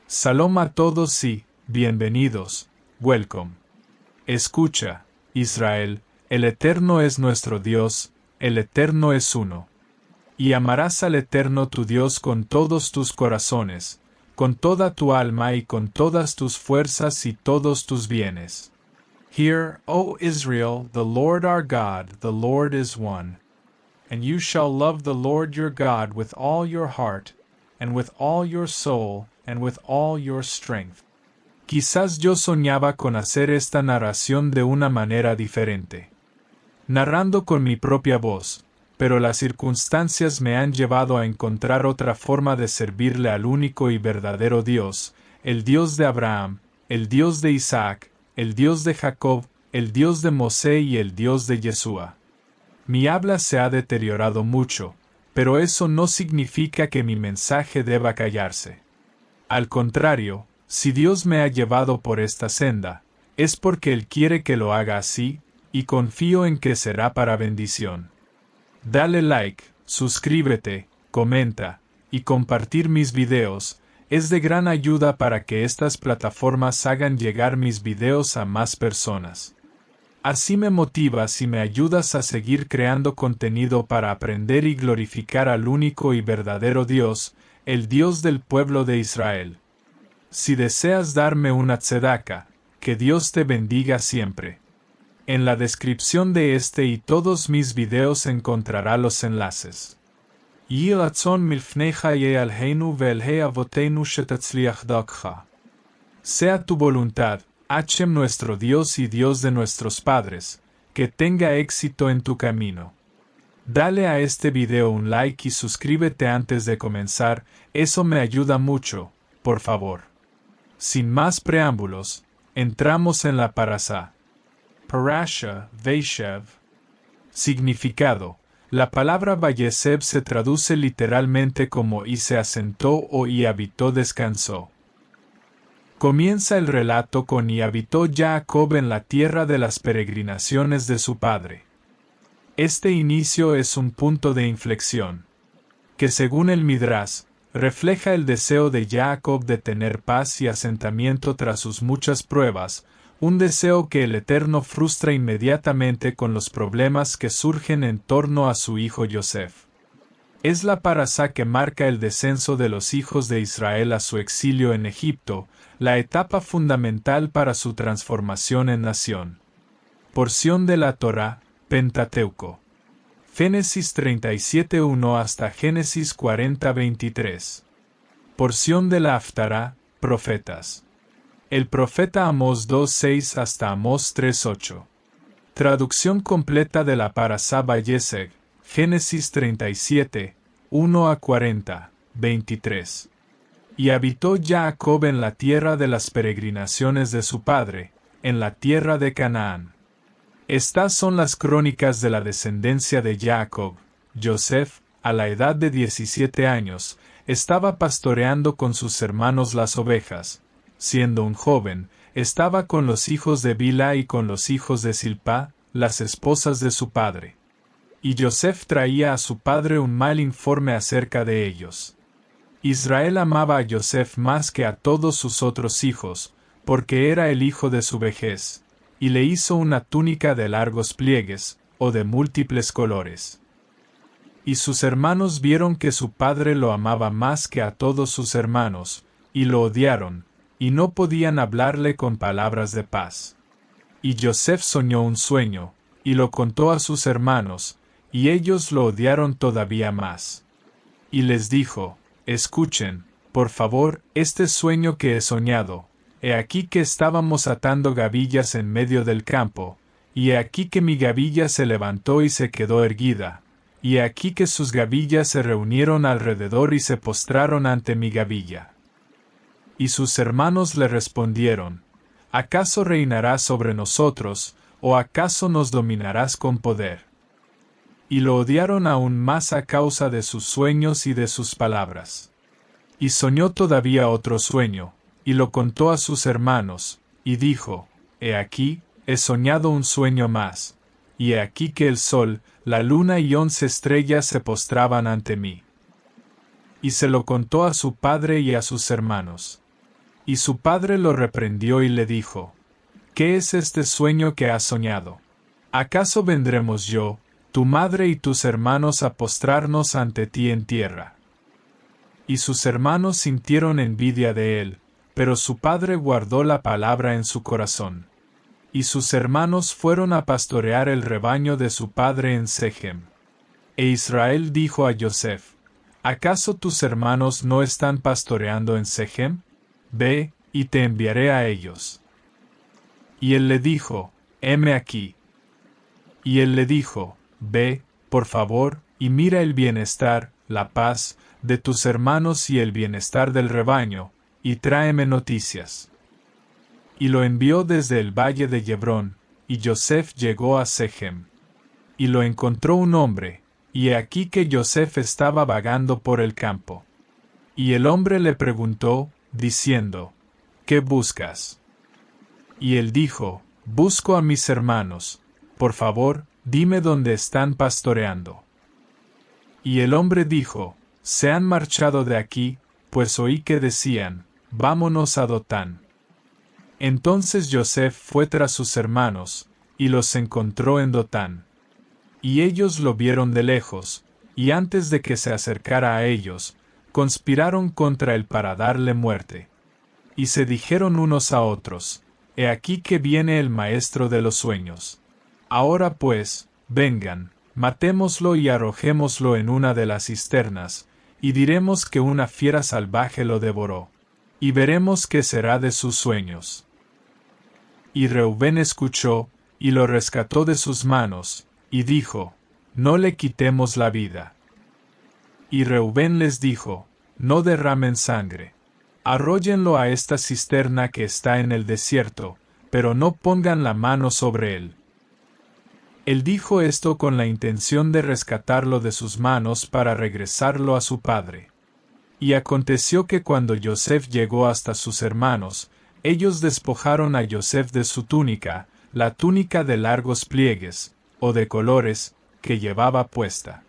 Salom a todos y bienvenidos. Welcome. Escucha, Israel, el Eterno es nuestro Dios, el Eterno es uno. Y amarás al Eterno tu Dios con todos tus corazones, con toda tu alma y con todas tus fuerzas y todos tus bienes. Hear, O Israel, the Lord our God, the Lord is one. And you shall love the Lord your God with all your heart, and with all your soul, and with all your strength. Quizás yo soñaba con hacer esta narración de una manera diferente, narrando con mi propia voz, pero las circunstancias me han llevado a encontrar otra forma de servirle al único y verdadero Dios, el Dios de Abraham, el Dios de Isaac, el Dios de Jacob, el Dios de Mosé y el Dios de Yeshua. Mi habla se ha deteriorado mucho, pero eso no significa que mi mensaje deba callarse. Al contrario, si Dios me ha llevado por esta senda, es porque Él quiere que lo haga así, y confío en que será para bendición. Dale like, suscríbete, comenta, y compartir mis videos, es de gran ayuda para que estas plataformas hagan llegar mis videos a más personas. Así me motivas y me ayudas a seguir creando contenido para aprender y glorificar al único y verdadero Dios, el Dios del pueblo de Israel. Si deseas darme una tzedaka, que Dios te bendiga siempre. En la descripción de este y todos mis videos encontrará los enlaces. Yhi ratzon milfnecha yeh alheinu ve'elhei avotenu shetatzliach dakcha. Sea tu voluntad, Hashem nuestro Dios y Dios de nuestros padres, que tenga éxito en tu camino. Dale a este video un like y suscríbete antes de comenzar, eso me ayuda mucho, por favor. Sin más preámbulos, entramos en la parasha. Parasha Vaishev. Significado. La palabra Vayeshev se traduce literalmente como y se asentó o y habitó descansó. Comienza el relato con y habitó Jacob en la tierra de las peregrinaciones de su padre. Este inicio es un punto de inflexión, que según el Midrash, refleja el deseo de Jacob de tener paz y asentamiento tras sus muchas pruebas, un deseo que el Eterno frustra inmediatamente con los problemas que surgen en torno a su hijo Yosef. Es la parasha que marca el descenso de los hijos de Israel a su exilio en Egipto, la etapa fundamental para su transformación en nación. Porción de la Torá, Pentateuco. Génesis 37:1 hasta Génesis 40:23. Porción de la Haftará, Profetas. El profeta Amós 2:6 hasta Amós 3:8. Traducción completa de la parasha Vayeshev, Génesis 37:1 a 40:23. Y habitó Jacob en la tierra de las peregrinaciones de su padre, en la tierra de Canaán. Estas son las crónicas de la descendencia de Jacob. Yosef, a la edad de 17 años, estaba pastoreando con sus hermanos las ovejas. Siendo un joven, estaba con los hijos de Bilha y con los hijos de Silpá, las esposas de su padre. Y Yosef traía a su padre un mal informe acerca de ellos. Israel amaba a Yosef más que a todos sus otros hijos, porque era el hijo de su vejez, y le hizo una túnica de largos pliegues, o de múltiples colores. Y sus hermanos vieron que su padre lo amaba más que a todos sus hermanos, y lo odiaron, y no podían hablarle con palabras de paz. Y Yosef soñó un sueño, y lo contó a sus hermanos, y ellos lo odiaron todavía más. Y les dijo: Escuchen, por favor, este sueño que he soñado. He aquí que estábamos atando gavillas en medio del campo, y he aquí que mi gavilla se levantó y se quedó erguida, y he aquí que sus gavillas se reunieron alrededor y se postraron ante mi gavilla. Y sus hermanos le respondieron: ¿Acaso reinarás sobre nosotros, o acaso nos dominarás con poder? Y lo odiaron aún más a causa de sus sueños y de sus palabras. Y soñó todavía otro sueño, y lo contó a sus hermanos, y dijo: He aquí, he soñado un sueño más, y he aquí que el sol, la luna y 11 estrellas se postraban ante mí. Y se lo contó a su padre y a sus hermanos. Y su padre lo reprendió y le dijo: ¿Qué es este sueño que has soñado? ¿Acaso vendremos yo, tu madre y tus hermanos a postrarnos ante ti en tierra? Y sus hermanos sintieron envidia de él, pero su padre guardó la palabra en su corazón. Y sus hermanos fueron a pastorear el rebaño de su padre en Sechem. E Israel dijo a Yosef: ¿Acaso tus hermanos no están pastoreando en Sechem? Ve, y te enviaré a ellos. Y él le dijo: heme aquí. Y él le dijo: ve, por favor, y mira el bienestar, la paz, de tus hermanos y el bienestar del rebaño, y tráeme noticias. Y lo envió desde el valle de Hebrón, y Yosef llegó a Sechem. Y lo encontró un hombre, y he aquí que Yosef estaba vagando por el campo. Y el hombre le preguntó, diciendo: ¿qué buscas? Y él dijo: busco a mis hermanos, por favor, dime dónde están pastoreando. Y el hombre dijo: se han marchado de aquí, pues oí que decían: vámonos a Dotán. Entonces Yosef fue tras sus hermanos, y los encontró en Dotán. Y ellos lo vieron de lejos, y antes de que se acercara a ellos, conspiraron contra él para darle muerte. Y se dijeron unos a otros: he aquí que viene el maestro de los sueños. Ahora pues, vengan, matémoslo y arrojémoslo en una de las cisternas, y diremos que una fiera salvaje lo devoró. Y veremos qué será de sus sueños. Y Reubén escuchó, y lo rescató de sus manos, y dijo: no le quitemos la vida. Y Reubén les dijo: no derramen sangre. Arróllenlo a esta cisterna que está en el desierto, pero no pongan la mano sobre él. Él dijo esto con la intención de rescatarlo de sus manos para regresarlo a su padre. Y aconteció que cuando Yosef llegó hasta sus hermanos, ellos despojaron a Yosef de su túnica, la túnica de largos pliegues, o de colores, que llevaba puesta.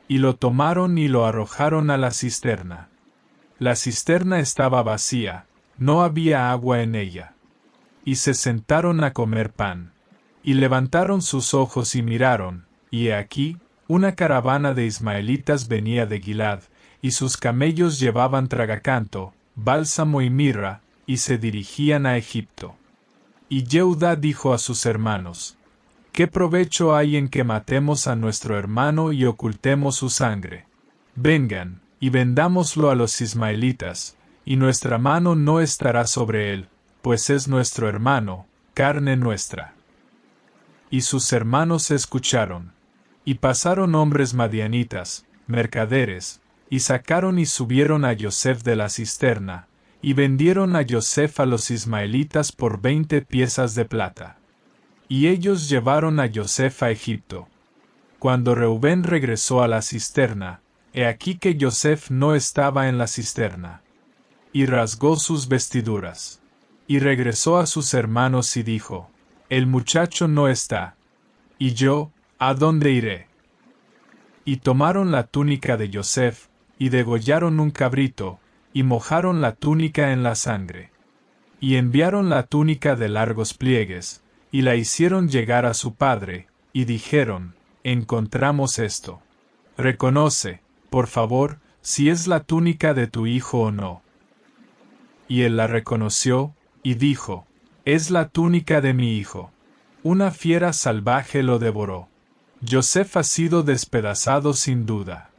Y lo tomaron y lo arrojaron a la cisterna. La cisterna estaba vacía, no había agua en ella. Y se sentaron a comer pan. Y levantaron sus ojos y miraron, y he aquí, una caravana de ismaelitas venía de Gilad, y sus camellos llevaban tragacanto, bálsamo y mirra, y se dirigían a Egipto. Y Jehudá dijo a sus hermanos: ¿qué provecho hay en que matemos a nuestro hermano y ocultemos su sangre? Vengan, y vendámoslo a los ismaelitas, y nuestra mano no estará sobre él, pues es nuestro hermano, carne nuestra. Y sus hermanos escucharon. Y pasaron hombres madianitas, mercaderes, y sacaron y subieron a Yosef de la cisterna, y vendieron a Yosef a los ismaelitas por 20 piezas de plata. Y ellos llevaron a Yosef a Egipto. Cuando Reubén regresó a la cisterna, he aquí que Yosef no estaba en la cisterna. Y rasgó sus vestiduras. Y regresó a sus hermanos y dijo: el muchacho no está. Y yo, ¿a dónde iré? Y tomaron la túnica de Yosef, y degollaron un cabrito, y mojaron la túnica en la sangre. Y enviaron la túnica de largos pliegues, y la hicieron llegar a su padre, y dijeron: encontramos esto. Reconoce, por favor, si es la túnica de tu hijo o no. Y él la reconoció, y dijo: es la túnica de mi hijo. Una fiera salvaje lo devoró. Yosef ha sido despedazado sin duda.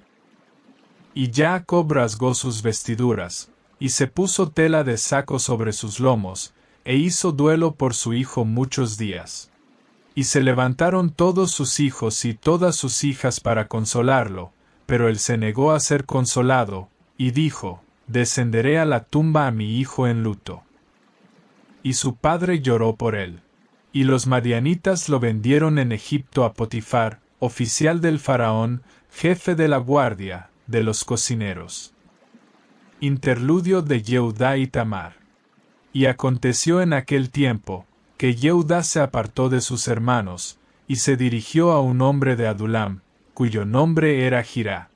Y Jacob rasgó sus vestiduras, y se puso tela de saco sobre sus lomos, e hizo duelo por su hijo muchos días. Y se levantaron todos sus hijos y todas sus hijas para consolarlo, pero él se negó a ser consolado, y dijo: descenderé a la tumba a mi hijo en luto. Y su padre lloró por él. Y los madianitas lo vendieron en Egipto a Potifar, oficial del faraón, jefe de la guardia, de los cocineros. Interludio de Yehudá y Tamar. Y aconteció en aquel tiempo, que Yehudá se apartó de sus hermanos, y se dirigió a un hombre de Adulam, cuyo nombre era Jirá.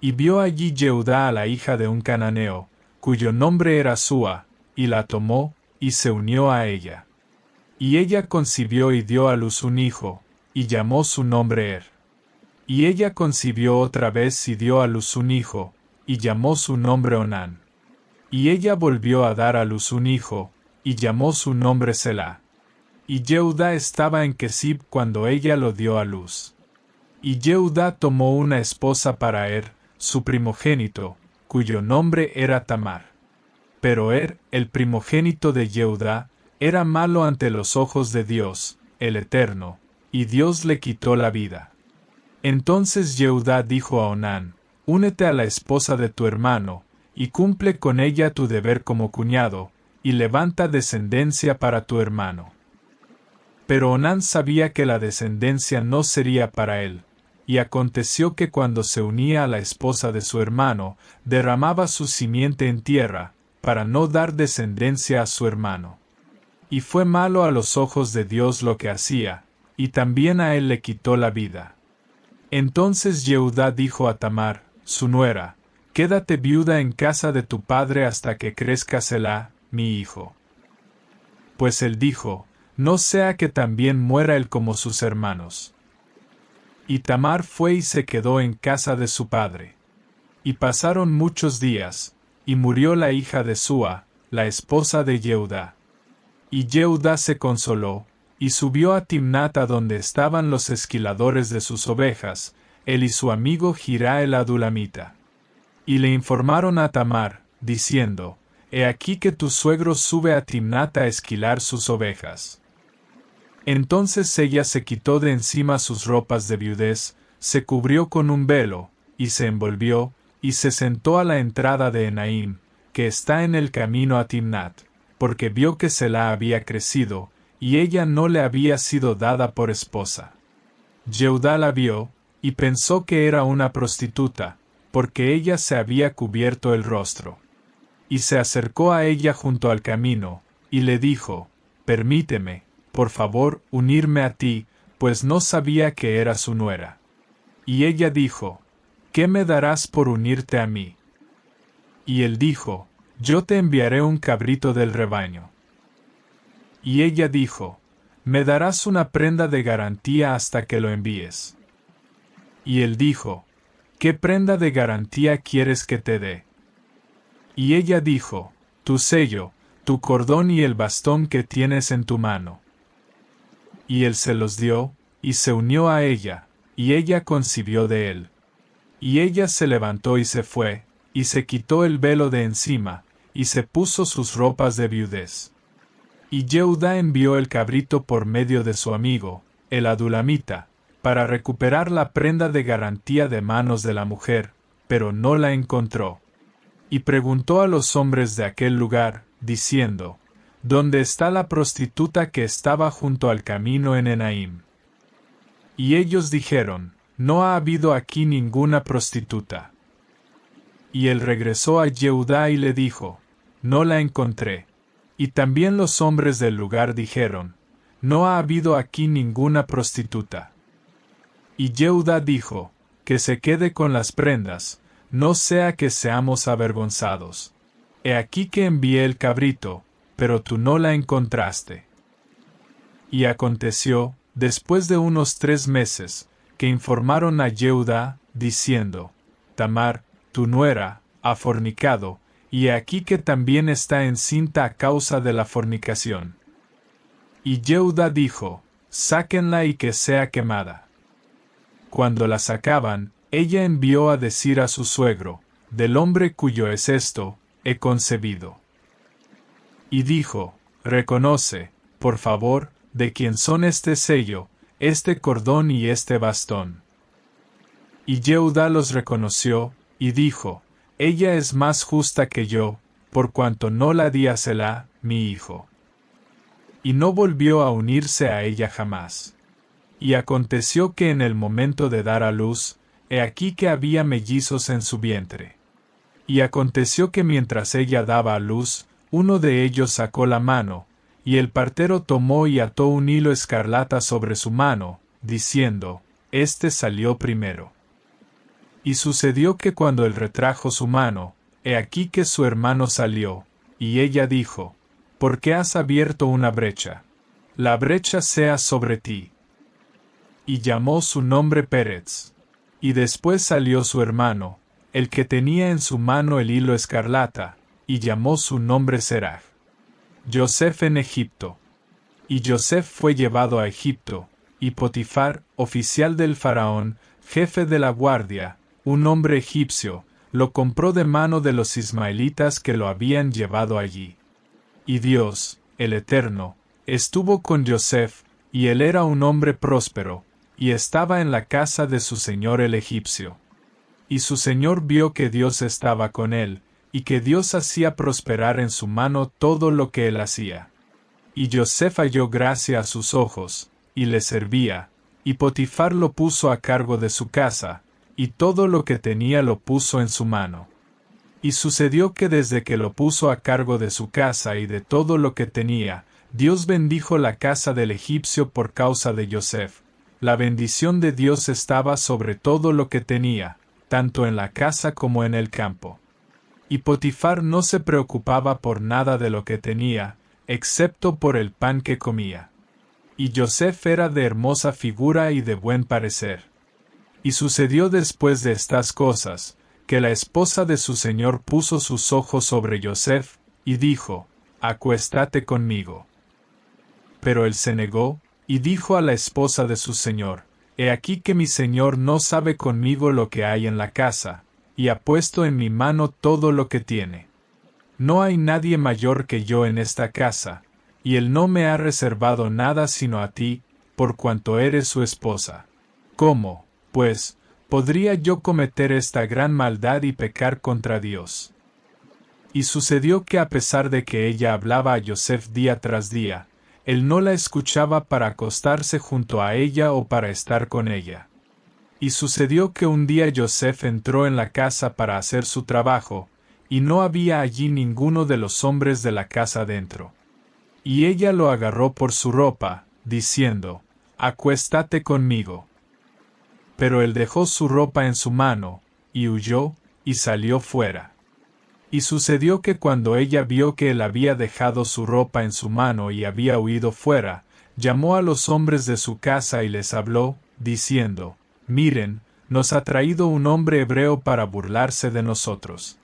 Y vio allí Yehudá a la hija de un cananeo, cuyo nombre era Súa, y la tomó, y se unió a ella. Y ella concibió y dio a luz un hijo, y llamó su nombre Er. Y ella concibió otra vez y dio a luz un hijo, y llamó su nombre Onán. Y ella volvió a dar a luz un hijo, y llamó su nombre Selá. Y Jehudá estaba en Kesib cuando ella lo dio a luz. Y Jehudá tomó una esposa para Er, su primogénito, cuyo nombre era Tamar. Pero Er, el primogénito de Jehudá, era malo ante los ojos de Dios, el Eterno, y Dios le quitó la vida. Entonces Jehudá dijo a Onán: Únete a la esposa de tu hermano, y cumple con ella tu deber como cuñado, y levanta descendencia para tu hermano. Pero Onán sabía que la descendencia no sería para él, y aconteció que cuando se unía a la esposa de su hermano, derramaba su simiente en tierra, para no dar descendencia a su hermano. Y fue malo a los ojos de Dios lo que hacía, y también a él le quitó la vida. Entonces Jehudá dijo a Tamar, su nuera: Quédate viuda en casa de tu padre hasta que crezca Selá, mi hijo. Pues él dijo: No sea que también muera él como sus hermanos. Y Tamar fue y se quedó en casa de su padre. Y pasaron muchos días, y murió la hija de Súa, la esposa de Jehudá. Y Jehudá se consoló, y subió a Timnat a donde estaban los esquiladores de sus ovejas, él y su amigo Jirá el adulamita. Y le informaron a Tamar, diciendo: He aquí que tu suegro sube a Timnat a esquilar sus ovejas. Entonces ella se quitó de encima sus ropas de viudez, se cubrió con un velo, y se envolvió, y se sentó a la entrada de Enaim, que está en el camino a Timnat, porque vio que Selá había crecido, y ella no le había sido dada por esposa. Jehudá la vio, y pensó que era una prostituta, porque ella se había cubierto el rostro. Y se acercó a ella junto al camino, y le dijo: Permíteme, por favor, unirme a ti, pues no sabía que era su nuera. Y ella dijo: ¿Qué me darás por unirte a mí? Y él dijo: Yo te enviaré un cabrito del rebaño. Y ella dijo: Me darás una prenda de garantía hasta que lo envíes. Y él dijo: ¿Qué prenda de garantía quieres que te dé? Y ella dijo: Tu sello, tu cordón y el bastón que tienes en tu mano. Y él se los dio, y se unió a ella, y ella concibió de él. Y ella se levantó y se fue, y se quitó el velo de encima, y se puso sus ropas de viudez. Y Jehudá envió el cabrito por medio de su amigo, el adulamita, para recuperar la prenda de garantía de manos de la mujer, pero no la encontró. Y preguntó a los hombres de aquel lugar, diciendo: ¿Dónde está la prostituta que estaba junto al camino en Enaim? Y ellos dijeron: No ha habido aquí ninguna prostituta. Y él regresó a Jehudá y le dijo: No la encontré. Y también los hombres del lugar dijeron: No ha habido aquí ninguna prostituta. Y Jehudá dijo: Que se quede con las prendas, no sea que seamos avergonzados. He aquí que envié el cabrito, pero tú no la encontraste. Y aconteció, después de unos 3 meses, que informaron a Jehudá, diciendo: Tamar, tu nuera, ha fornicado, y he aquí que también está encinta a causa de la fornicación. Y Jehudá dijo: Sáquenla y que sea quemada. Cuando la sacaban, ella envió a decir a su suegro: Del hombre cuyo es esto, he concebido. Y dijo: Reconoce, por favor, de quién son este sello, este cordón y este bastón. Y Jehudá los reconoció, y dijo: Ella es más justa que yo, por cuanto no la di a Selá, mi hijo. Y no volvió a unirse a ella jamás. Y aconteció que en el momento de dar a luz, he aquí que había mellizos en su vientre. Y aconteció que mientras ella daba a luz, uno de ellos sacó la mano, y el partero tomó y ató un hilo escarlata sobre su mano, diciendo: Este salió primero. Y sucedió que cuando él retrajo su mano, he aquí que su hermano salió, Y ella dijo, ¿por qué has abierto una brecha? La brecha sea sobre ti. Y llamó su nombre Pérez. Y después salió su hermano, el que tenía en su mano el hilo escarlata, y llamó su nombre Seraj. Joseph en Egipto. Y Joseph fue llevado a Egipto, y Potifar, oficial del faraón, jefe de la guardia, un hombre egipcio, lo compró de mano de los ismaelitas que lo habían llevado allí. Y Dios, el Eterno, estuvo con Joseph, y él era un hombre próspero, y estaba en la casa de su señor el egipcio. Y su señor vio que Dios estaba con él, y que Dios hacía prosperar en su mano todo lo que él hacía. Y Joseph halló gracia a sus ojos, y le servía, y Potifar lo puso a cargo de su casa, y todo lo que tenía lo puso en su mano. Y sucedió que desde que lo puso a cargo de su casa y de todo lo que tenía, Dios bendijo la casa del egipcio por causa de Joseph. La bendición de Dios estaba sobre todo lo que tenía, tanto en la casa como en el campo. Y Potifar no se preocupaba por nada de lo que tenía, excepto por el pan que comía. Y Joseph era de hermosa figura y de buen parecer. Y sucedió después de estas cosas, que la esposa de su señor puso sus ojos sobre Joseph, y dijo, acuéstate conmigo. Pero él se negó, y dijo a la esposa de su señor, he aquí que mi señor no sabe conmigo lo que hay en la casa, y ha puesto en mi mano todo lo que tiene. No hay nadie mayor que yo en esta casa, y él no me ha reservado nada sino a ti, por cuanto eres su esposa. ¿Cómo, pues, podría yo cometer esta gran maldad y pecar contra Dios? Y sucedió que a pesar de que ella hablaba a Joseph día tras día, él no la escuchaba para acostarse junto a ella o para estar con ella. Y sucedió que un día Joseph entró en la casa para hacer su trabajo, y no había allí ninguno de los hombres de la casa dentro. Y ella lo agarró por su ropa, diciendo, acuéstate conmigo. Pero él dejó su ropa en su mano, y huyó, y salió fuera. Y sucedió que cuando ella vio que él había dejado su ropa en su mano y había huido fuera, llamó a los hombres de su casa y les habló, diciendo, miren, nos ha traído un hombre hebreo para burlarse de nosotros.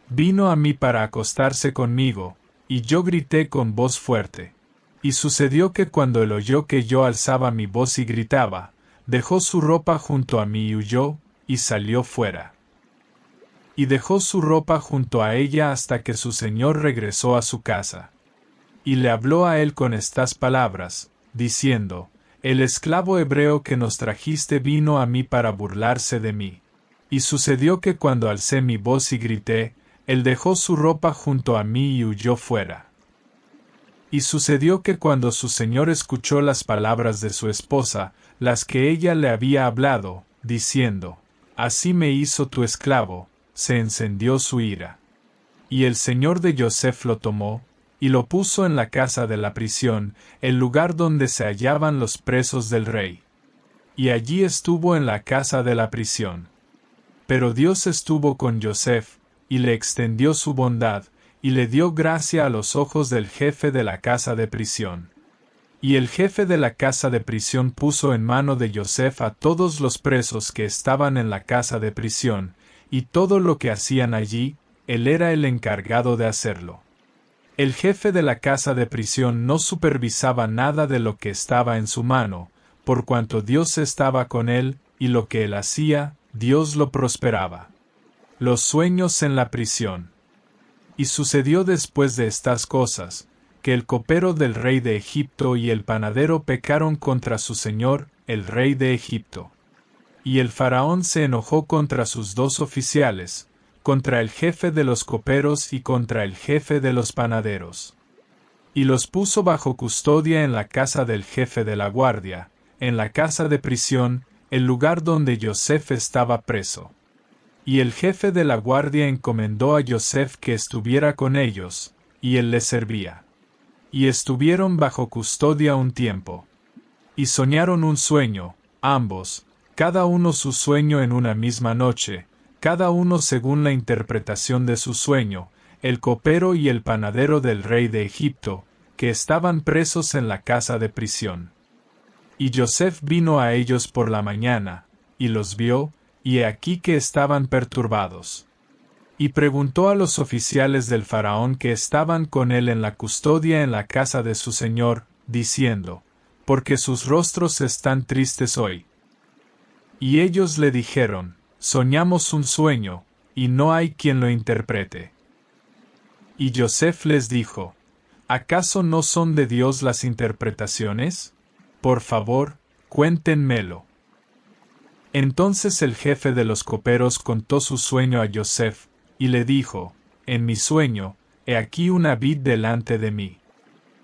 Vino a mí para acostarse conmigo, y yo grité con voz fuerte. Y sucedió que cuando él oyó que yo alzaba mi voz y gritaba, dejó su ropa junto a mí y huyó, y salió fuera. Y dejó su ropa junto a ella hasta que su señor regresó a su casa. Y le habló a él con estas palabras, diciendo, el esclavo hebreo que nos trajiste vino a mí para burlarse de mí. Y sucedió que cuando alcé mi voz y grité, él dejó su ropa junto a mí y huyó fuera. Y sucedió que cuando su señor escuchó las palabras de su esposa, las que ella le había hablado, diciendo, así me hizo tu esclavo, se encendió su ira. Y el señor de Joseph lo tomó, y lo puso en la casa de la prisión, el lugar donde se hallaban los presos del rey. Y allí estuvo en la casa de la prisión. Pero Dios estuvo con Joseph, y le extendió su bondad, y le dio gracia a los ojos del jefe de la casa de prisión. Y el jefe de la casa de prisión puso en mano de Joseph a todos los presos que estaban en la casa de prisión, y todo lo que hacían allí, él era el encargado de hacerlo. El jefe de la casa de prisión no supervisaba nada de lo que estaba en su mano, por cuanto Dios estaba con él, y lo que él hacía, Dios lo prosperaba. Los sueños en la prisión. Y sucedió después de estas cosas, que el copero del rey de Egipto y el panadero pecaron contra su señor, el rey de Egipto. Y el faraón se enojó contra sus dos oficiales, contra el jefe de los coperos y contra el jefe de los panaderos. Y los puso bajo custodia en la casa del jefe de la guardia, en la casa de prisión, el lugar donde Joseph estaba preso. Y el jefe de la guardia encomendó a Joseph que estuviera con ellos, y él les servía. Y estuvieron bajo custodia un tiempo. Y soñaron un sueño, ambos, cada uno su sueño en una misma noche, cada uno según la interpretación de su sueño, el copero y el panadero del rey de Egipto, que estaban presos en la casa de prisión. Y Joseph vino a ellos por la mañana, y los vio, y he aquí que estaban perturbados. Y preguntó a los oficiales del faraón que estaban con él en la custodia en la casa de su señor, diciendo, ¿por qué sus rostros están tristes hoy? Y ellos le dijeron, soñamos un sueño, y no hay quien lo interprete. Y Joseph les dijo, ¿acaso no son de Dios las interpretaciones? Por favor, cuéntenmelo. Entonces el jefe de los coperos contó su sueño a Joseph, y le dijo, en mi sueño, he aquí una vid delante de mí.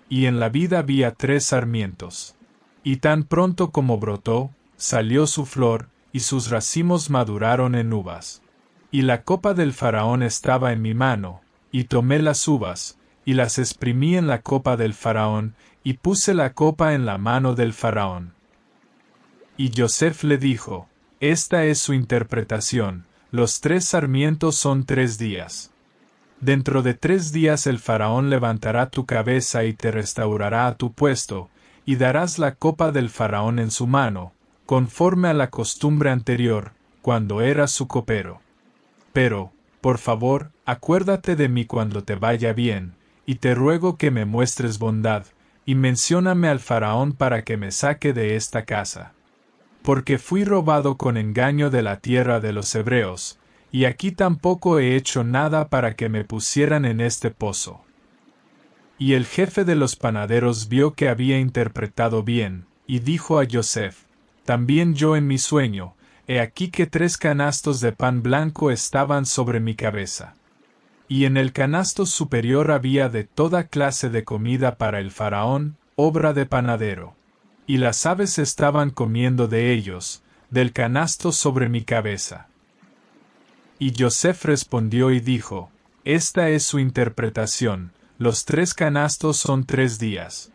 Y en la vid había 3 sarmientos. Y tan pronto como brotó, salió su flor, y sus racimos maduraron en uvas. Y la copa del faraón estaba en mi mano, y tomé las uvas, y las exprimí en la copa del faraón, y puse la copa en la mano del faraón. Y Joseph le dijo, esta es su interpretación, los 3 sarmientos son 3 días. Dentro de 3 días el faraón levantará tu cabeza y te restaurará a tu puesto, y darás la copa del faraón en su mano, conforme a la costumbre anterior, cuando eras su copero. Pero, por favor, acuérdate de mí cuando te vaya bien, y te ruego que me muestres bondad, y mencióname al faraón para que me saque de esta casa. Porque fui robado con engaño de la tierra de los hebreos, y aquí tampoco he hecho nada para que me pusieran en este pozo. Y el jefe de los panaderos vio que había interpretado bien, y dijo a Joseph, también yo en mi sueño, he aquí que 3 canastos de pan blanco estaban sobre mi cabeza. Y en el canasto superior había de toda clase de comida para el faraón, obra de panadero. Y las aves estaban comiendo de ellos, del canasto sobre mi cabeza. Y Joseph respondió y dijo, esta es su interpretación, los 3 canastos son 3 días.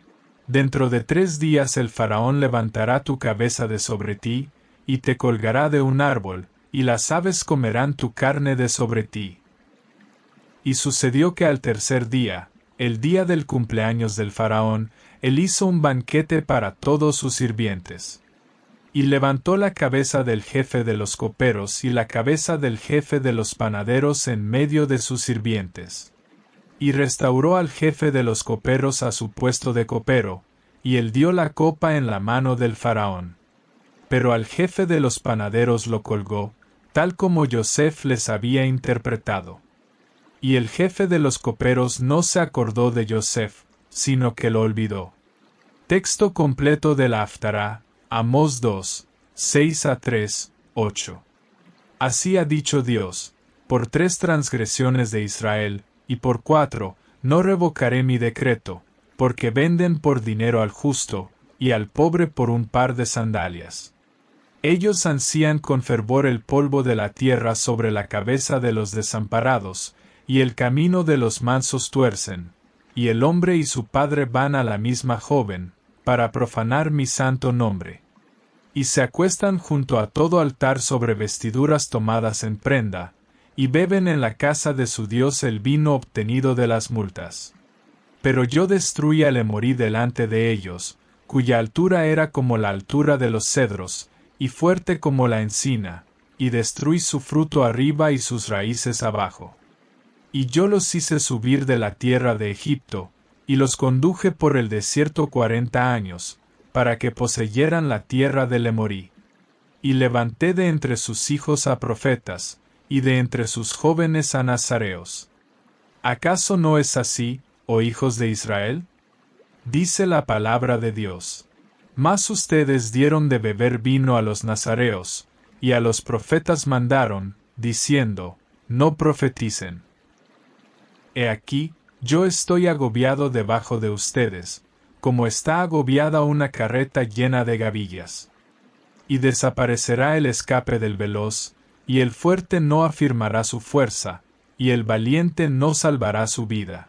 Dentro de 3 días el faraón levantará tu cabeza de sobre ti, y te colgará de un árbol, y las aves comerán tu carne de sobre ti. Y sucedió que al tercer día, el día del cumpleaños del faraón, él hizo un banquete para todos sus sirvientes. Y levantó la cabeza del jefe de los coperos y la cabeza del jefe de los panaderos en medio de sus sirvientes. Y restauró al jefe de los coperos a su puesto de copero, y él dio la copa en la mano del faraón. Pero al jefe de los panaderos lo colgó, tal como Joseph les había interpretado. Y el jefe de los coperos no se acordó de Joseph, sino que lo olvidó. Texto completo de la Haftará, Amós 2, 6-3, 8. Así ha dicho Dios, por 3 transgresiones de Israel, y por 4, no revocaré mi decreto, porque venden por dinero al justo, y al pobre por un par de sandalias. Ellos ansían con fervor el polvo de la tierra sobre la cabeza de los desamparados, y el camino de los mansos tuercen, y el hombre y su padre van a la misma joven, para profanar mi santo nombre. Y se acuestan junto a todo altar sobre vestiduras tomadas en prenda, y beben en la casa de su Dios el vino obtenido de las multas. Pero yo destruí al Emorí delante de ellos, cuya altura era como la altura de los cedros, y fuerte como la encina, y destruí su fruto arriba y sus raíces abajo. Y yo los hice subir de la tierra de Egipto, y los conduje por el desierto 40 años, para que poseyeran la tierra del Emorí. Y levanté de entre sus hijos a profetas, y de entre sus jóvenes a nazareos. ¿Acaso no es así, oh hijos de Israel? Dice la palabra de Dios. Mas ustedes dieron de beber vino a los nazareos, y a los profetas mandaron, diciendo, no profeticen. He aquí, yo estoy agobiado debajo de ustedes, como está agobiada una carreta llena de gavillas. Y desaparecerá el escape del veloz, y el fuerte no afirmará su fuerza, y el valiente no salvará su vida.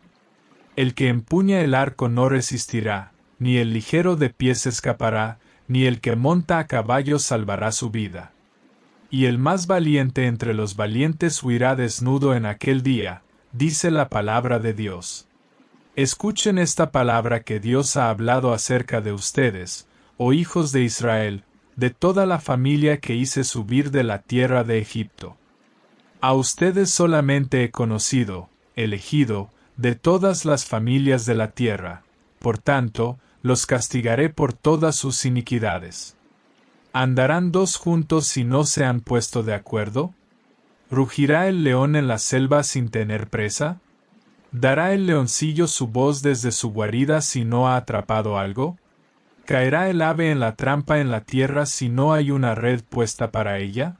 El que empuña el arco no resistirá, ni el ligero de pies escapará, ni el que monta a caballo salvará su vida. Y el más valiente entre los valientes huirá desnudo en aquel día, dice la palabra de Dios. Escuchen esta palabra que Dios ha hablado acerca de ustedes, oh hijos de Israel, de toda la familia que hice subir de la tierra de Egipto. A ustedes solamente he conocido, elegido, de todas las familias de la tierra, por tanto, los castigaré por todas sus iniquidades. ¿Andarán dos juntos si no se han puesto de acuerdo? ¿Rugirá el león en la selva sin tener presa? ¿Dará el leoncillo su voz desde su guarida si no ha atrapado algo? ¿Caerá el ave en la trampa en la tierra si no hay una red puesta para ella?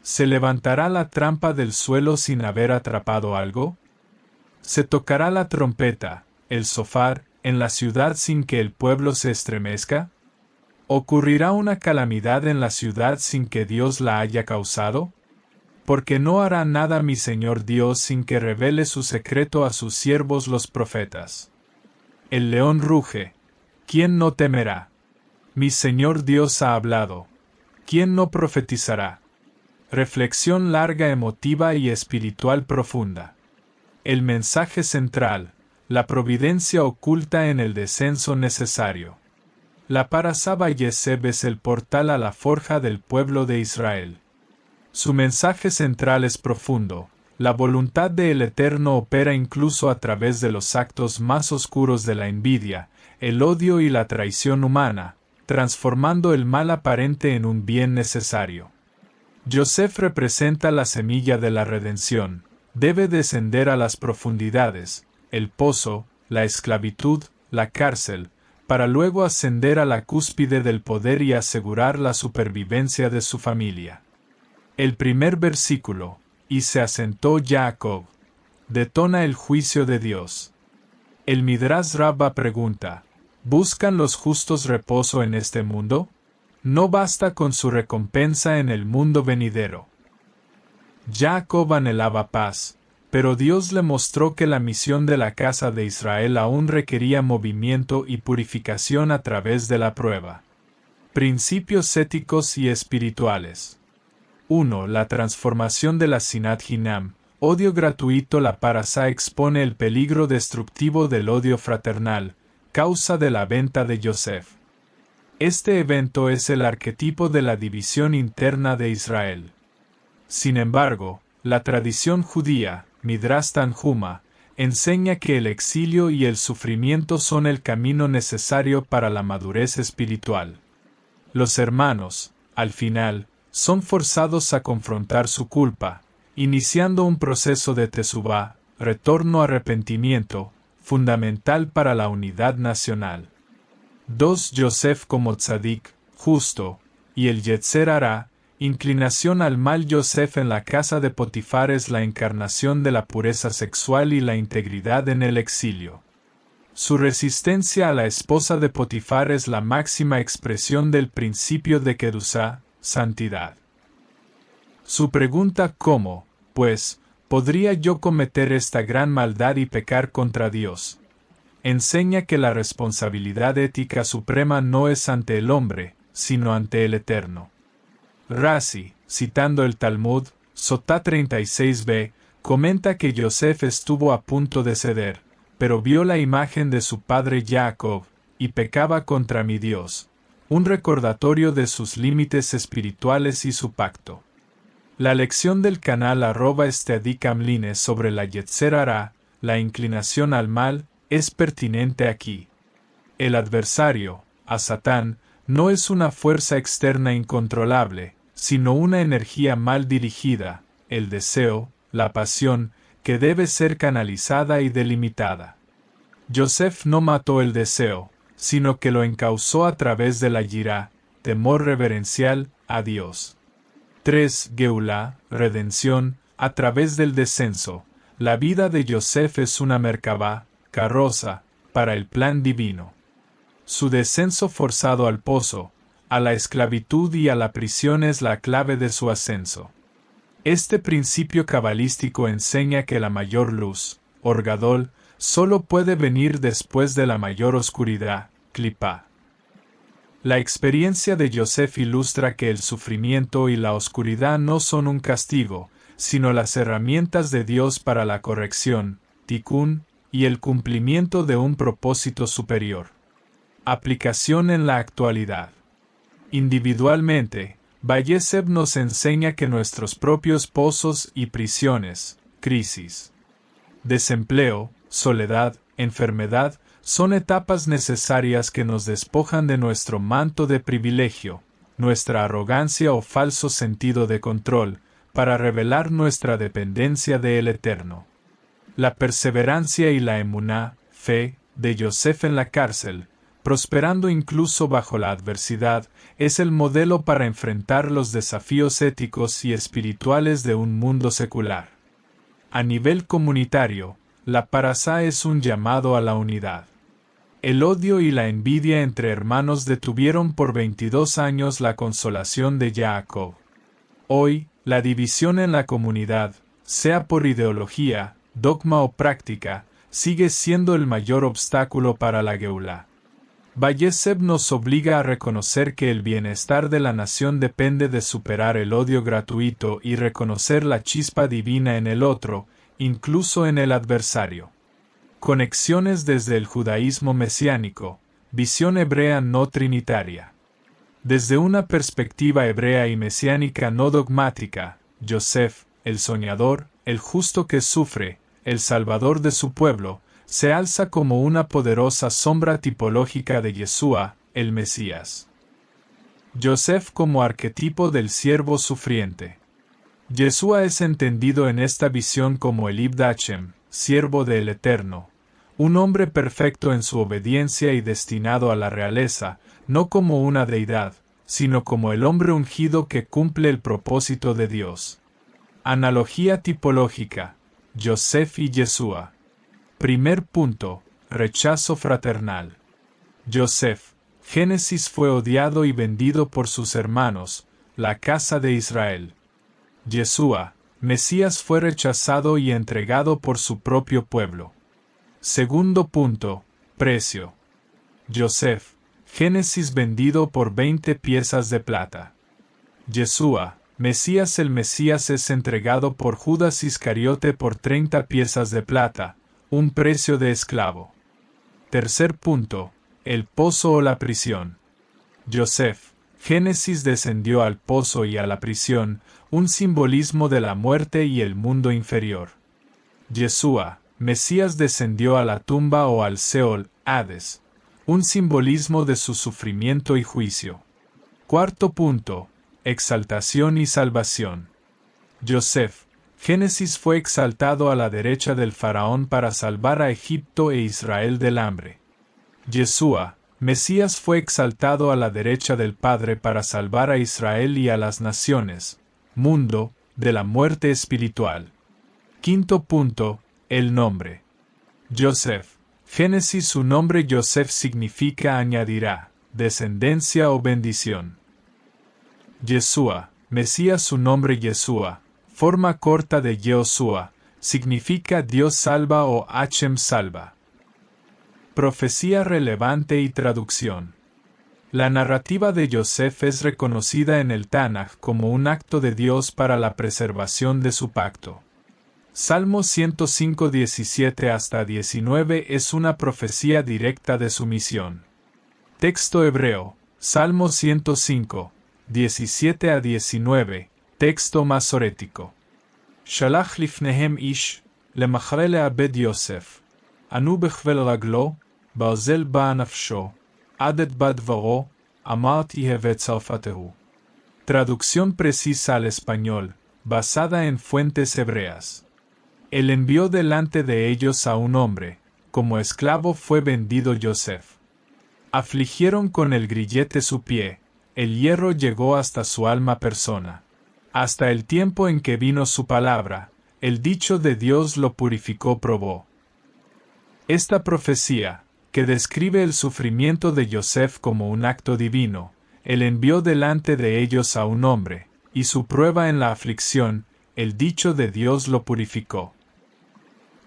¿Se levantará la trampa del suelo sin haber atrapado algo? ¿Se tocará la trompeta, el zofar, en la ciudad sin que el pueblo se estremezca? ¿Ocurrirá una calamidad en la ciudad sin que Dios la haya causado? Porque no hará nada mi Señor Dios sin que revele su secreto a sus siervos los profetas. El león ruge. ¿Quién no temerá? Mi Señor Dios ha hablado. ¿Quién no profetizará? Reflexión larga, emotiva y espiritual profunda. El mensaje central, la providencia oculta en el descenso necesario. La Parasá Vayeshev es el portal a la forja del pueblo de Israel. Su mensaje central es profundo. La voluntad del Eterno opera incluso a través de los actos más oscuros de la envidia, el odio y la traición humana, transformando el mal aparente en un bien necesario. Yosef representa la semilla de la redención. Debe descender a las profundidades, el pozo, la esclavitud, la cárcel, para luego ascender a la cúspide del poder y asegurar la supervivencia de su familia. El primer versículo, y se asentó Jacob, detona el juicio de Dios. El Midrash Rabba pregunta, ¿buscan los justos reposo en este mundo? No basta con su recompensa en el mundo venidero. Jacob anhelaba paz, pero Dios le mostró que la misión de la casa de Israel aún requería movimiento y purificación a través de la prueba. Principios éticos y espirituales. 1. La transformación de la Sinat Hinam, odio gratuito. La Parasá expone el peligro destructivo del odio fraternal, causa de la venta de Yosef. Este evento es el arquetipo de la división interna de Israel. Sin embargo, la tradición judía, Midrash Tanhuma, enseña que el exilio y el sufrimiento son el camino necesario para la madurez espiritual. Los hermanos, al final, son forzados a confrontar su culpa, iniciando un proceso de teshuvá, retorno arrepentimiento, fundamental para la unidad nacional. 2. Yosef como tzadik, justo, y el Yetzer Hará, inclinación al mal. Yosef en la casa de Potifar es la encarnación de la pureza sexual y la integridad en el exilio. Su resistencia a la esposa de Potifar es la máxima expresión del principio de Kedusá, santidad. Su pregunta ¿cómo, pues, podría yo cometer esta gran maldad y pecar contra Dios? Enseña que la responsabilidad ética suprema no es ante el hombre, sino ante el Eterno. Rashi, citando el Talmud, Sotá 36b, comenta que Yosef estuvo a punto de ceder, pero vio la imagen de su padre Jacob, y pecaba contra mi Dios. Un recordatorio de sus límites espirituales y su pacto. La lección del canal @Steadicamline sobre la Yetzer Hará, la inclinación al mal, es pertinente aquí. El adversario, a Satán, no es una fuerza externa incontrolable, sino una energía mal dirigida, el deseo, la pasión, que debe ser canalizada y delimitada. Yosef no mató el deseo, sino que lo encauzó a través de la yirá, temor reverencial, a Dios. 3. Geulá, redención, a través del descenso. La vida de Yosef es una merkabá, carroza, para el plan divino. Su descenso forzado al pozo, a la esclavitud y a la prisión es la clave de su ascenso. Este principio cabalístico enseña que la mayor luz, Orgadol, solo puede venir después de la mayor oscuridad, Clipá. La experiencia de Yosef ilustra que el sufrimiento y la oscuridad no son un castigo, sino las herramientas de Dios para la corrección, tikkun, y el cumplimiento de un propósito superior. Aplicación en la actualidad. Individualmente, Bayezeb nos enseña que nuestros propios pozos y prisiones, crisis, desempleo, soledad, enfermedad, son etapas necesarias que nos despojan de nuestro manto de privilegio, nuestra arrogancia o falso sentido de control, para revelar nuestra dependencia del Eterno. La perseverancia y la emuná, fe, de Yosef en la cárcel, prosperando incluso bajo la adversidad, es el modelo para enfrentar los desafíos éticos y espirituales de un mundo secular. A nivel comunitario, la parasá es un llamado a la unidad. El odio y la envidia entre hermanos detuvieron por 22 años la consolación de Jacob. Hoy, la división en la comunidad, sea por ideología, dogma o práctica, sigue siendo el mayor obstáculo para la Geulá. Bayezeb nos obliga a reconocer que el bienestar de la nación depende de superar el odio gratuito y reconocer la chispa divina en el otro, incluso en el adversario. Conexiones desde el judaísmo mesiánico, visión hebrea no trinitaria. Desde una perspectiva hebrea y mesiánica no dogmática, Yosef, el soñador, el justo que sufre, el salvador de su pueblo, se alza como una poderosa sombra tipológica de Yeshua, el Mesías. Yosef como arquetipo del siervo sufriente. Yeshua es entendido en esta visión como el Ibn Hashem, siervo del Eterno, un hombre perfecto en su obediencia y destinado a la realeza, no como una deidad, sino como el hombre ungido que cumple el propósito de Dios. Analogía tipológica, Yosef y Yeshua. Primer punto, rechazo fraternal. Yosef, Génesis fue odiado y vendido por sus hermanos, la casa de Israel. Yeshua, Mesías fue rechazado y entregado por su propio pueblo. Segundo punto, precio. Yosef, Génesis vendido por 20 piezas de plata. Yeshua, Mesías el Mesías es entregado por Judas Iscariote por 30 piezas de plata, un precio de esclavo. Tercer punto, el pozo o la prisión. Yosef, Génesis descendió al pozo y a la prisión, un simbolismo de la muerte y el mundo inferior. Yeshua, Mesías descendió a la tumba o al Seol, Hades, un simbolismo de su sufrimiento y juicio. Cuarto punto, exaltación y salvación. Yosef, Génesis fue exaltado a la derecha del faraón para salvar a Egipto e Israel del hambre. Yeshua, Mesías fue exaltado a la derecha del Padre para salvar a Israel y a las naciones, mundo, de la muerte espiritual. Quinto punto, el nombre. Yosef, Génesis su nombre Yosef significa añadirá, descendencia o bendición. Yeshua, Mesías su nombre Yeshua, forma corta de Yehoshua, significa Dios salva o Hashem salva. Profecía relevante y traducción. La narrativa de Yosef es reconocida en el Tanaj como un acto de Dios para la preservación de su pacto. Salmo 105, 17 hasta 19 es una profecía directa de su misión. Texto hebreo, Salmo 105, 17 a 19, texto masorético. Shalach lifnehem ish, lemachre le'abed Yosef, anu bechvel raglo, barzel ba nafsho, adet badvaro, amarti hevet tzarfatehu. Traducción precisa al español, basada en fuentes hebreas. Él envió delante de ellos a un hombre, como esclavo fue vendido Yosef. Afligieron con el grillete su pie, el hierro llegó hasta su alma persona. Hasta el tiempo en que vino su palabra, el dicho de Dios lo purificó probó. Esta profecía, que describe el sufrimiento de Yosef como un acto divino, él envió delante de ellos a un hombre, y su prueba en la aflicción, el dicho de Dios lo purificó.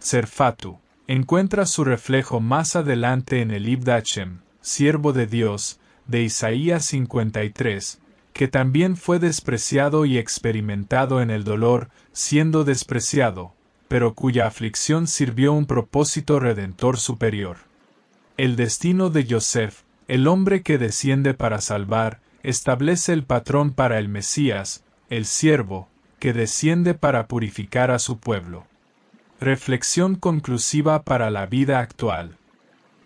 Serfatu, encuentra su reflejo más adelante en el Ibn Hashem, siervo de Dios, de Isaías 53, que también fue despreciado y experimentado en el dolor, siendo despreciado, pero cuya aflicción sirvió un propósito redentor superior. El destino de Yosef, el hombre que desciende para salvar, establece el patrón para el Mesías, el siervo, que desciende para purificar a su pueblo. Reflexión conclusiva para la vida actual.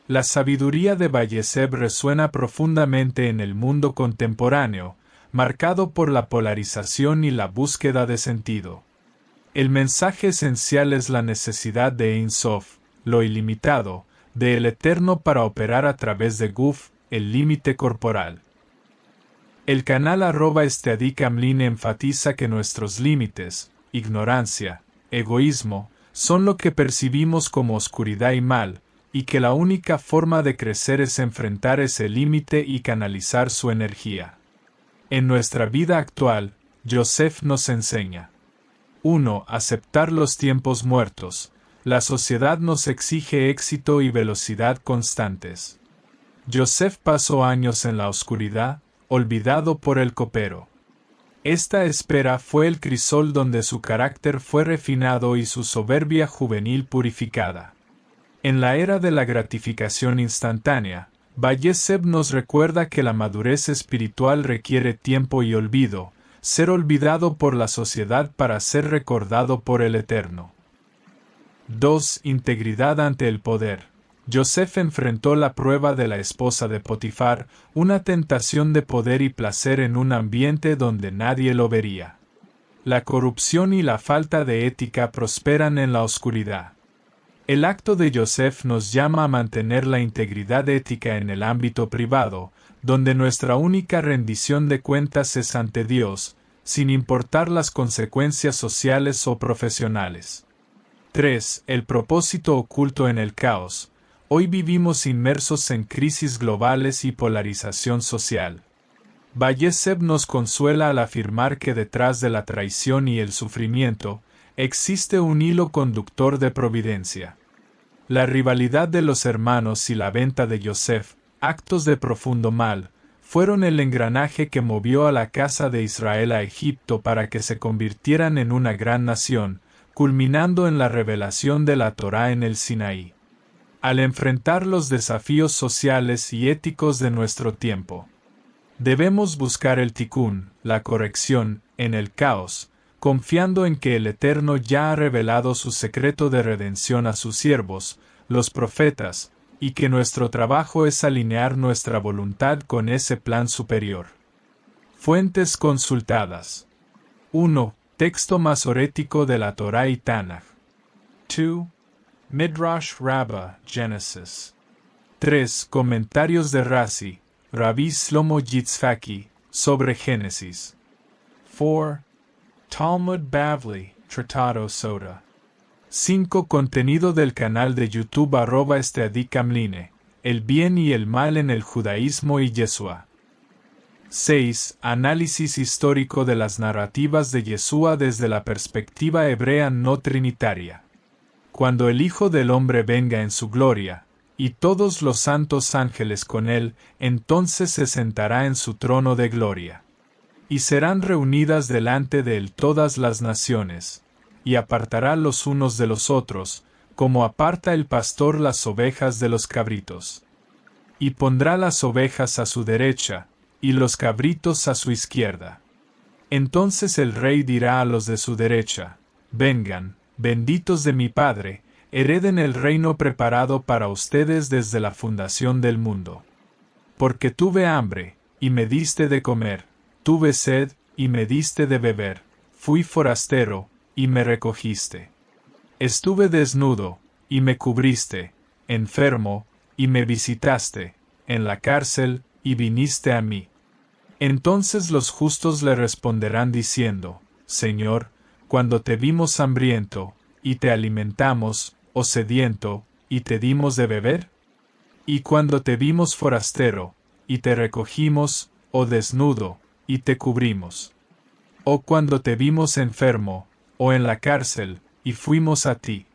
La sabiduría de Valleseb resuena profundamente en el mundo contemporáneo, marcado por la polarización y la búsqueda de sentido. El mensaje esencial es la necesidad de Ein Sof, lo ilimitado, de el Eterno para operar a través de Guf, el límite corporal. El canal @Steady_Kamlin enfatiza que nuestros límites, ignorancia, egoísmo, son lo que percibimos como oscuridad y mal, y que la única forma de crecer es enfrentar ese límite y canalizar su energía. En nuestra vida actual, Yosef nos enseña. 1. Aceptar los tiempos muertos. La sociedad nos exige éxito y velocidad constantes. Yosef pasó años en la oscuridad, olvidado por el copero. Esta espera fue el crisol donde su carácter fue refinado y su soberbia juvenil purificada. En la era de la gratificación instantánea, Valleseb nos recuerda que la madurez espiritual requiere tiempo y olvido, ser olvidado por la sociedad para ser recordado por el Eterno. 2. Integridad ante el poder. Yosef enfrentó la prueba de la esposa de Potifar, una tentación de poder y placer en un ambiente donde nadie lo vería. La corrupción y la falta de ética prosperan en la oscuridad. El acto de Yosef nos llama a mantener la integridad ética en el ámbito privado, donde nuestra única rendición de cuentas es ante Dios, sin importar las consecuencias sociales o profesionales. 3. El propósito oculto en el caos. Hoy vivimos inmersos en crisis globales y polarización social. Valleseb nos consuela al afirmar que detrás de la traición y el sufrimiento, existe un hilo conductor de providencia. La rivalidad de los hermanos y la venta de Yosef, actos de profundo mal, fueron el engranaje que movió a la casa de Israel a Egipto para que se convirtieran en una gran nación, culminando en la revelación de la Torá en el Sinaí. Al enfrentar los desafíos sociales y éticos de nuestro tiempo, debemos buscar el tikún, la corrección, en el caos, confiando en que el Eterno ya ha revelado su secreto de redención a sus siervos, los profetas, y que nuestro trabajo es alinear nuestra voluntad con ese plan superior. Fuentes consultadas. 1. Texto masorético de la Torá y Tanaj. 2. Midrash Rabbah, Genesis. 3. Comentarios de Rashi, Rabbi Shlomo Yitzhaki, sobre Génesis. 4. Talmud Bavli, Tratado Soda. 5. Contenido del canal de YouTube @Steady_Kamline, el bien y el mal en el judaísmo y Yeshua. 6. Análisis histórico de las narrativas de Yeshua desde la perspectiva hebrea no trinitaria. Cuando el Hijo del Hombre venga en su gloria, y todos los santos ángeles con él, entonces se sentará en su trono de gloria. Y serán reunidas delante de él todas las naciones, y apartará los unos de los otros, como aparta el pastor las ovejas de los cabritos. Y pondrá las ovejas a su derecha, y los cabritos a su izquierda. Entonces el rey dirá a los de su derecha: vengan, benditos de mi Padre, hereden el reino preparado para ustedes desde la fundación del mundo. Porque tuve hambre, y me diste de comer, tuve sed, y me diste de beber, fui forastero, y me recogiste. Estuve desnudo, y me cubriste, enfermo, y me visitaste, en la cárcel, y viniste a mí. Entonces los justos le responderán diciendo: Señor, cuando te vimos hambriento, y te alimentamos, o sediento, y te dimos de beber? Y cuando te vimos forastero, y te recogimos, o desnudo, y te cubrimos. O cuando te vimos enfermo, o en la cárcel, y fuimos a ti.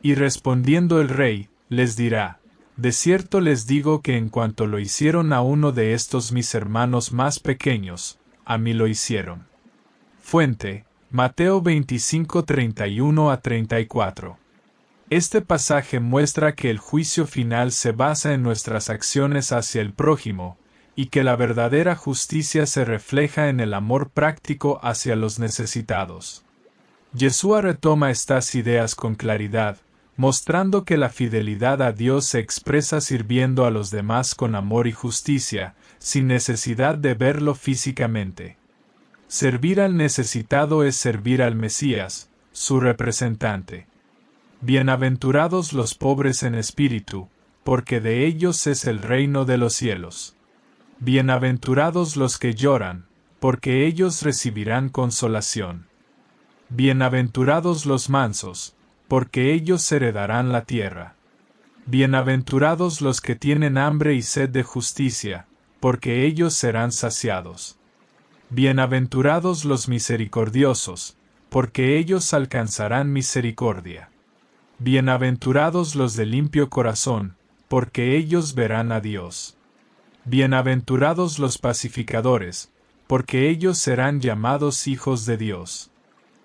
Y respondiendo el rey, les dirá: de cierto les digo que en cuanto lo hicieron a uno de estos mis hermanos más pequeños, a mí lo hicieron. Fuente: Mateo 25, 31 a 34. Este pasaje muestra que el juicio final se basa en nuestras acciones hacia el prójimo, y que la verdadera justicia se refleja en el amor práctico hacia los necesitados. Yeshua retoma estas ideas con claridad, mostrando que la fidelidad a Dios se expresa sirviendo a los demás con amor y justicia, sin necesidad de verlo físicamente. Servir al necesitado es servir al Mesías, su representante. Bienaventurados los pobres en espíritu, porque de ellos es el reino de los cielos. Bienaventurados los que lloran, porque ellos recibirán consolación. Bienaventurados los mansos, porque ellos heredarán la tierra. Bienaventurados los que tienen hambre y sed de justicia, porque ellos serán saciados. Bienaventurados los misericordiosos, porque ellos alcanzarán misericordia. Bienaventurados los de limpio corazón, porque ellos verán a Dios. Bienaventurados los pacificadores, porque ellos serán llamados hijos de Dios.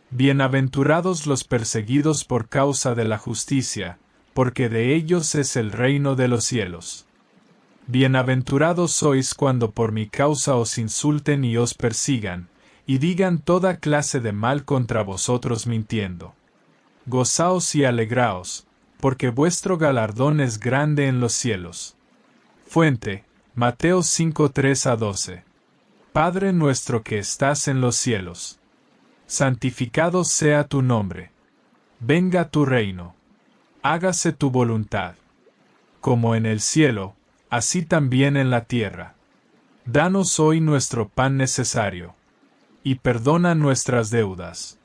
Bienaventurados los perseguidos por causa de la justicia, porque de ellos es el reino de los cielos. Bienaventurados sois cuando por mi causa os insulten y os persigan, y digan toda clase de mal contra vosotros mintiendo. Gozaos y alegraos, porque vuestro galardón es grande en los cielos. Fuente: Mateo 5, 3 a 12. Padre nuestro que estás en los cielos, santificado sea tu nombre. Venga tu reino. Hágase tu voluntad, como en el cielo, así también en la tierra. Danos hoy nuestro pan necesario. Y perdona nuestras deudas,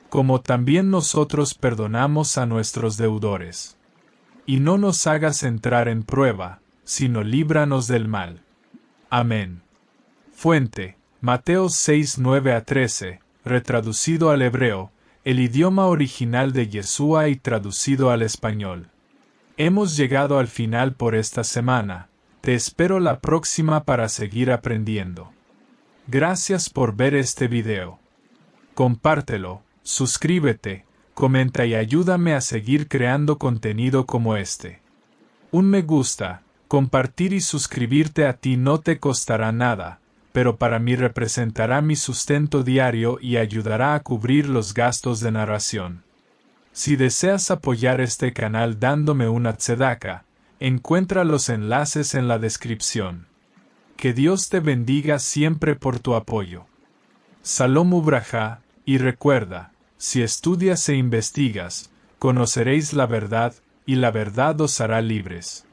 como también nosotros perdonamos a nuestros deudores. Y no nos hagas entrar en prueba, sino líbranos del mal. Amén. Fuente: Mateo 6, 9 a 13, retraducido al hebreo, el idioma original de Yeshua y traducido al español. Hemos llegado al final por esta semana. Te espero la próxima para seguir aprendiendo. Gracias por ver este video. Compártelo, suscríbete, comenta y ayúdame a seguir creando contenido como este. Un me gusta, compartir y suscribirte a ti no te costará nada, pero para mí representará mi sustento diario y ayudará a cubrir los gastos de narración. Si deseas apoyar este canal dándome una tzedaka, encuentra los enlaces en la descripción. Que Dios te bendiga siempre por tu apoyo. Salom Ubrajá, y recuerda, si estudias e investigas, conoceréis la verdad, y la verdad os hará libres.